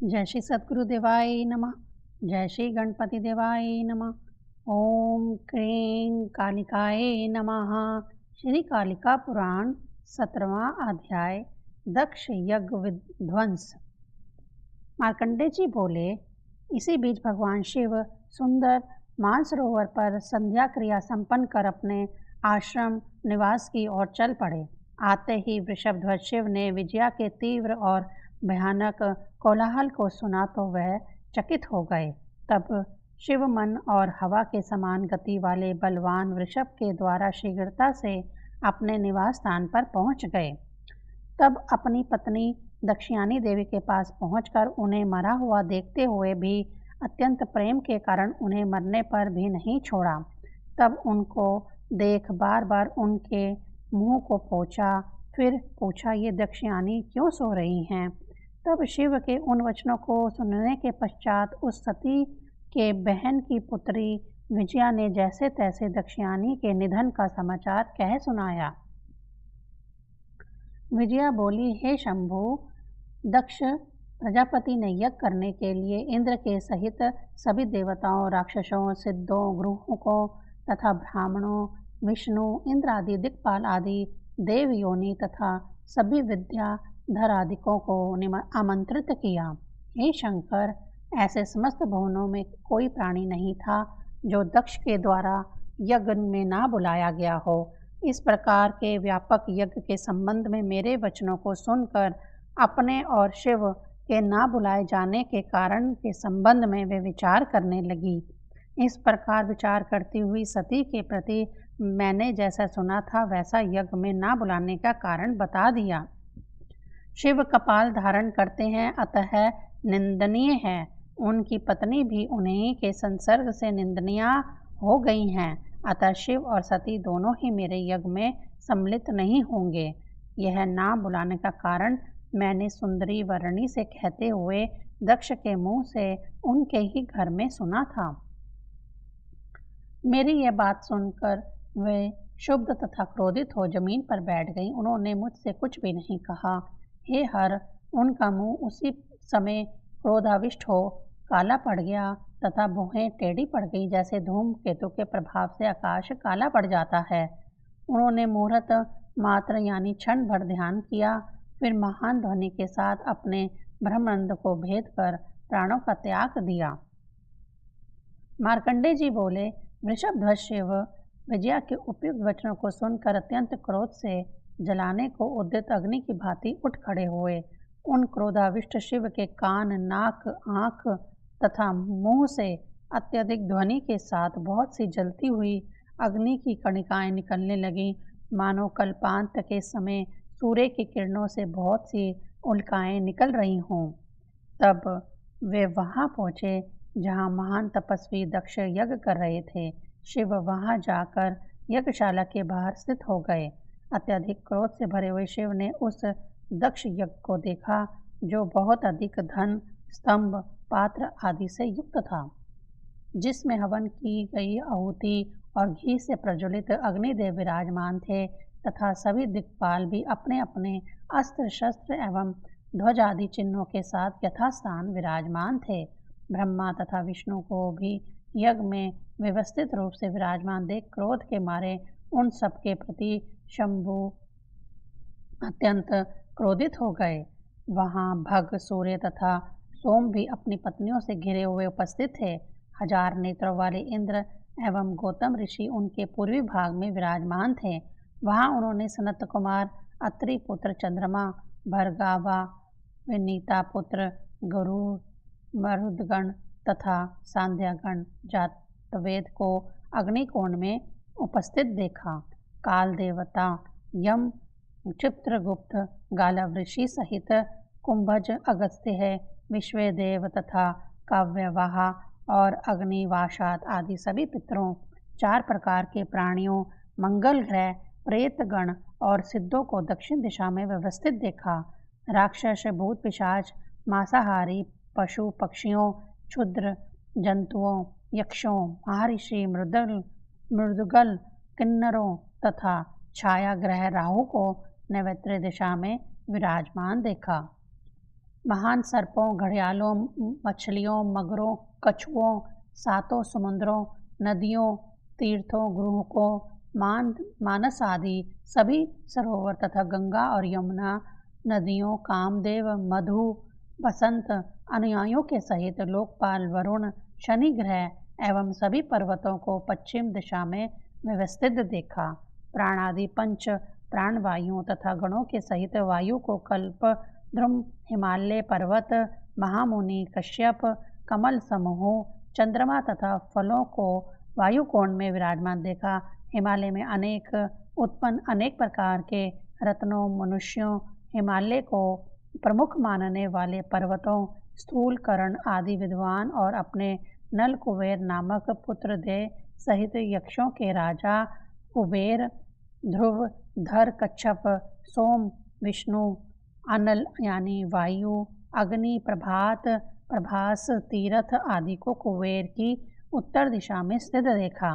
जय श्री सद्गुरु देवाय नमः। जय श्री गणपति देवाय नमः। ओम क्रीं कालिकाय नमः। श्री कालिका पुराण 17वां अध्याय दक्ष यज्ञ विध्वंस। मार्कंडेय जी बोले, इसी बीच भगवान शिव सुंदर मानसरोवर पर संध्या क्रिया संपन्न कर अपने आश्रम निवास की ओर चल पड़े। आते ही वृषभध्वज शिव ने विजया के तीव्र और भयानक कोलाहल को सुना तो वह चकित हो गए। तब शिव मन और हवा के समान गति वाले बलवान वृषभ के द्वारा शीघ्रता से अपने निवास स्थान पर पहुंच गए। तब अपनी पत्नी दक्षियानी देवी के पास पहुंचकर उन्हें मरा हुआ देखते हुए भी अत्यंत प्रेम के कारण उन्हें मरने पर भी नहीं छोड़ा। तब उनको देख बार बार उनके मुंह को पोंछा, फिर पूछा, ये दक्षियानी क्यों सो रही हैं? तब शिव के उन वचनों को सुनने के पश्चात उस सती के बहन की पुत्री विजया ने जैसे तैसे दक्षियानी के निधन का समाचार कह सुनाया। विजया बोली, हे शंभु, दक्ष प्रजापति ने यज्ञ करने के लिए इंद्र के सहित सभी देवताओं, राक्षसों, सिद्धों, ग्रहों तथा ब्राह्मणों, विष्णु, इंद्र आदि दिक्पाल आदि देव योनि तथा सभी विद्याधर आदिकों को आमंत्रित किया। हे शंकर, ऐसे समस्त भुवनों में कोई प्राणी नहीं था जो दक्ष के द्वारा यज्ञ में ना बुलाया गया हो। इस प्रकार के व्यापक यज्ञ के संबंध में मेरे वचनों को सुनकर अपने और शिव के ना बुलाए जाने के कारण के संबंध में वे विचार करने लगी। इस प्रकार विचार करती हुई सती के प्रति मैंने जैसा सुना था वैसा यज्ञ में ना बुलाने का कारण बता दिया। शिव कपाल धारण करते हैं, अतः निंदनीय है। उनकी पत्नी भी उन्हीं के संसर्ग से निंदनीय हो गई हैं, अतः शिव और सती दोनों ही मेरे यज्ञ में सम्मिलित नहीं होंगे। यह ना बुलाने का कारण मैंने सुंदरी वर्णी से कहते हुए दक्ष के मुंह से उनके ही घर में सुना था। मेरी यह बात सुनकर वे क्षुब्ध तथा क्रोधित हो जमीन पर बैठ गईं। उन्होंने मुझसे कुछ भी नहीं कहा। हे हर, उनका मुंह उसी समय क्रोधाविष्ट हो काला पड़ गया तथा भुहें टेढ़ी पड़ गई, जैसे धूमकेतु के प्रभाव से आकाश काला पड़ जाता है। उन्होंने मुहूर्त मात्र यानी क्षण भर ध्यान किया, फिर महान ध्वनि के साथ अपने ब्रह्मानंद को भेद कर प्राणों का त्याग दिया। मार्कंडेय जी बोले, वृषभध्वज शिव विजया के उपयुक्त वचनों को सुनकर अत्यंत क्रोध से जलाने को उद्यत अग्नि की भांति उठ खड़े हुए। उन क्रोधाविष्ट शिव के कान, नाक, आँख तथा मुंह से अत्यधिक ध्वनि के साथ बहुत सी जलती हुई अग्नि की कणिकाएं निकलने लगीं, मानो कल्पांत के समय सूर्य की किरणों से बहुत सी उल्काएं निकल रही हों। तब वे वहां पहुंचे जहां महान तपस्वी दक्ष यज्ञ कर रहे थे। शिव वहां जाकर यज्ञशाला के बाहर स्थित हो गए। अत्यधिक क्रोध से भरे हुए शिव ने उस दक्ष यज्ञ को देखा जो बहुत अधिक धन, स्तंभ, पात्र आदि से युक्त था, जिसमें हवन की गई आहुति और घी से प्रज्वलित अग्निदेव विराजमान थे तथा सभी दिक्पाल भी अपने अपने अस्त्र शस्त्र एवं ध्वज आदि चिन्हों के साथ यथास्थान विराजमान थे। ब्रह्मा तथा विष्णु को भी यज्ञ में व्यवस्थित रूप से विराजमान देख क्रोध के मारे उन सबके प्रति शंभु अत्यंत क्रोधित हो गए। वहां भग, सूर्य तथा सोम भी अपनी पत्नियों से घिरे हुए उपस्थित थे। 1000 नेत्रों वाले इंद्र एवं गौतम ऋषि उनके पूर्वी भाग में विराजमान थे। वहां उन्होंने सनत कुमार, अत्रि पुत्र चंद्रमा, भर्गावा, विनीता पुत्र गरुड़, मरुदगण तथा सांध्यागण जातवेद को अग्निकोण में उपस्थित देखा। काल देवता, यम, चित्रगुप्त, गालव ऋषि सहित कुंभज, अगस्त्य, विश्वदेव तथा काव्यवाह और अग्निवासात आदि सभी पितरों, 4 प्रकार के प्राणियों, मंगल ग्रह, प्रेतगण और सिद्धों को दक्षिण दिशा में व्यवस्थित देखा। राक्षस, भूत, पिशाच, मांसाहारी पशु पक्षियों, क्षुद्र जंतुओं, यक्षों, महर्षि, मृदुगल, किन्नरों तथा छाया ग्रह राहु को नैऋत्य दिशा में विराजमान देखा। महान सर्पों, घड़ियालों, मछलियों, मगरों, कछुओं, सातों समुद्रों, नदियों, तीर्थों, गुरुकों, मानस आदि सभी सरोवर तथा गंगा और यमुना नदियों, कामदेव, मधु, बसंत अनुयायियों के सहित लोकपाल, वरुण, शनि ग्रह एवं सभी पर्वतों को पश्चिम दिशा में व्यवस्थित देखा। प्राणादि पंच प्राणवायुओं तथा गणों के सहित वायु को कल्प ध्रुम, हिमालय पर्वत, महामुनि, कश्यप, कमल समूह, चंद्रमा तथा फलों को वायुकोण में विराजमान देखा। हिमालय में अनेक प्रकार के रत्नों, मनुष्यों, हिमालय को प्रमुख मानने वाले पर्वतों, स्थूल कर्ण आदि विद्वान और अपने नल कुबेर नामक पुत्र दे सहित यक्षों के राजा कुबेर, ध्रुव, धर, कच्छप, सोम, विष्णु, अनल यानी वायु, अग्नि, प्रभात, प्रभास, तीरथ आदि को कुबेर की उत्तर दिशा में स्थित देखा।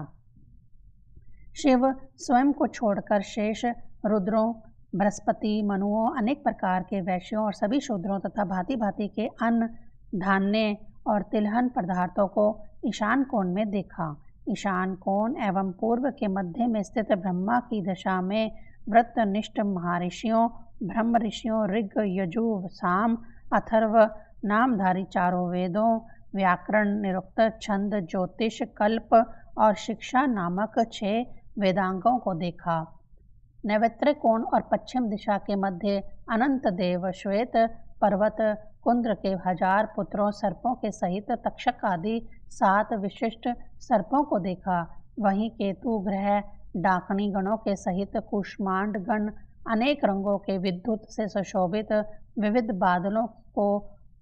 शिव स्वयं को छोड़कर शेष रुद्रों, बृहस्पति, मनुओं, अनेक प्रकार के वैश्यों और सभी शूद्रों तथा भांति भांति के अन्न, धान्य और तिलहन पदार्थों को ईशान कोण में देखा। ईशान कोण एवं पूर्व के मध्य में स्थित ब्रह्मा की दशा में व्रतनिष्ठ महर्षियों, ब्रह्म ऋषियों, ऋग, यजु, साम, अथर्व नामधारी चारों वेदों, व्याकरण, निरुक्त, छंद, ज्योतिष, कल्प और शिक्षा नामक 6 वेदांगों को देखा। नैऋत्य कोण और पश्चिम दिशा के मध्य अनंत देव, श्वेत पर्वत, कुंद्र के 1000 पुत्रों, सर्पों के सहित तक्षक आदि 7 विशिष्ट सर्पों को देखा। वहीं केतु ग्रह, डाकनी गणों के सहित कूष्मांड गण, अनेक रंगों के विद्युत से सुशोभित विविध बादलों को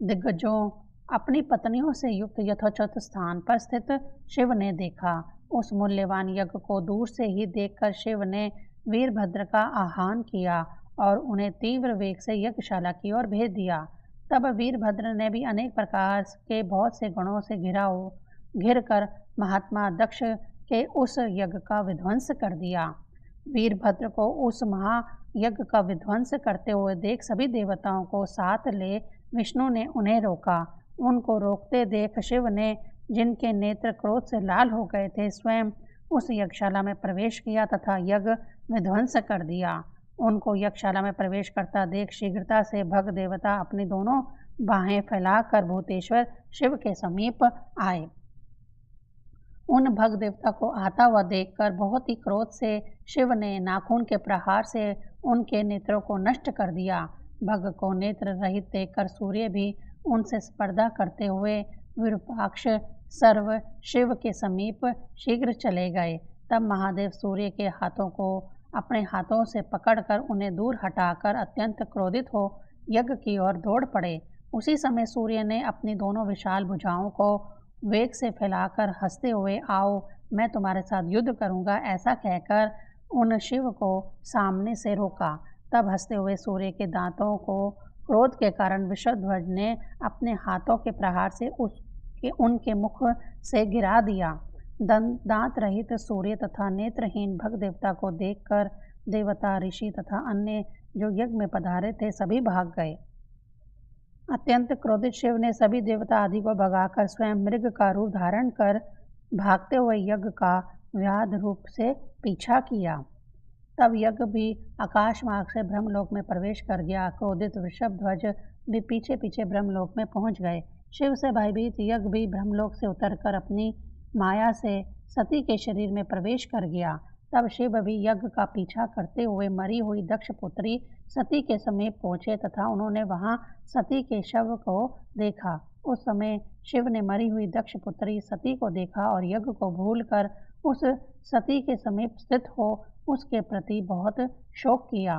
दिग्गजों, अपनी पत्नियों से युक्त यथोचित स्थान पर स्थित शिव ने देखा। उस मूल्यवान यज्ञ को दूर से ही देखकर शिव ने वीरभद्र का आह्वान किया और उन्हें तीव्र वेग से यज्ञशाला की ओर भेज दिया। तब वीरभद्र ने भी अनेक प्रकार के बहुत से गणों से घिर कर महात्मा दक्ष के उस यज्ञ का विध्वंस कर दिया। वीरभद्र को उस महायज्ञ का विध्वंस करते हुए देख सभी देवताओं को साथ ले विष्णु ने उन्हें रोका। उनको रोकते देख शिव ने, जिनके नेत्र क्रोध से लाल हो गए थे, स्वयं उस यज्ञशाला में प्रवेश किया तथा यज्ञ विध्वंस कर दिया। उनको यज्ञशाला में प्रवेश करता देख शीघ्रता से भग देवता अपनी दोनों बाहें फैलाकर भूतेश्वर शिव के समीप आए। उन भग देवता को आता हुआ देखकर बहुत ही क्रोध से शिव ने नाखून के प्रहार से उनके नेत्रों को नष्ट कर दिया। भग को नेत्र रहित देखकर सूर्य भी उनसे स्पर्धा करते हुए विरूपाक्ष सर्व शिव के समीप शीघ्र चले गए। तब महादेव सूर्य के हाथों को अपने हाथों से पकड़कर उन्हें दूर हटाकर अत्यंत क्रोधित हो यज्ञ की ओर दौड़ पड़े। उसी समय सूर्य ने अपनी दोनों विशाल भुजाओं को वेग से फैलाकर हंसते हुए, आओ मैं तुम्हारे साथ युद्ध करूंगा, ऐसा कहकर उन शिव को सामने से रोका। तब हंसते हुए सूर्य के दांतों को क्रोध के कारण विषध्वज ने अपने हाथों के प्रहार से उनके मुख से गिरा दिया। दांत रहित सूर्य तथा नेत्रहीन भग देवता को देखकर देवता, ऋषि तथा अन्य जो यज्ञ में पधारे थे सभी भाग गए। अत्यंत क्रोधित शिव ने सभी देवता आदि को भगाकर स्वयं मृग का रूप धारण कर भागते हुए यज्ञ का व्याध रूप से पीछा किया। तब यज्ञ भी आकाश मार्ग से ब्रह्मलोक में प्रवेश कर गया। क्रोधित वृषभध्वज भी पीछे पीछे ब्रह्मलोक में पहुंच गए। शिव से भयभीत यज्ञ भी ब्रह्मलोक से उतरकर अपनी माया से सती के शरीर में प्रवेश कर गया। तब शिव भी यज्ञ का पीछा करते हुए मरी हुई दक्ष पुत्री सती के समीप पहुँचे तथा उन्होंने वहां सती के शव को देखा। उस समय शिव ने मरी हुई दक्ष पुत्री सती को देखा और यज्ञ को भूलकर उस सती के समीप स्थित हो उसके प्रति बहुत शोक किया।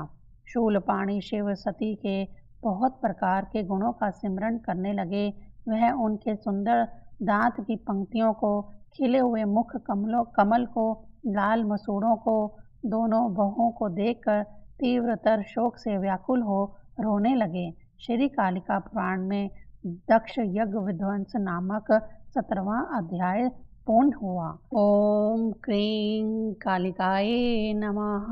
शूलपाणी शिव सती के बहुत प्रकार के गुणों का सिमरन करने लगे। वह उनके सुंदर दांत की पंक्तियों को, खिले हुए मुख कमल को, लाल मसूड़ों को, दोनों बहुओं को देखकर तीव्रतर शोक से व्याकुल हो रोने लगे। श्री कालिका पुराण में दक्ष यज्ञ विध्वंस नामक 17वां अध्याय पूर्ण हुआ। ओम क्रीं कालिकाये नमः।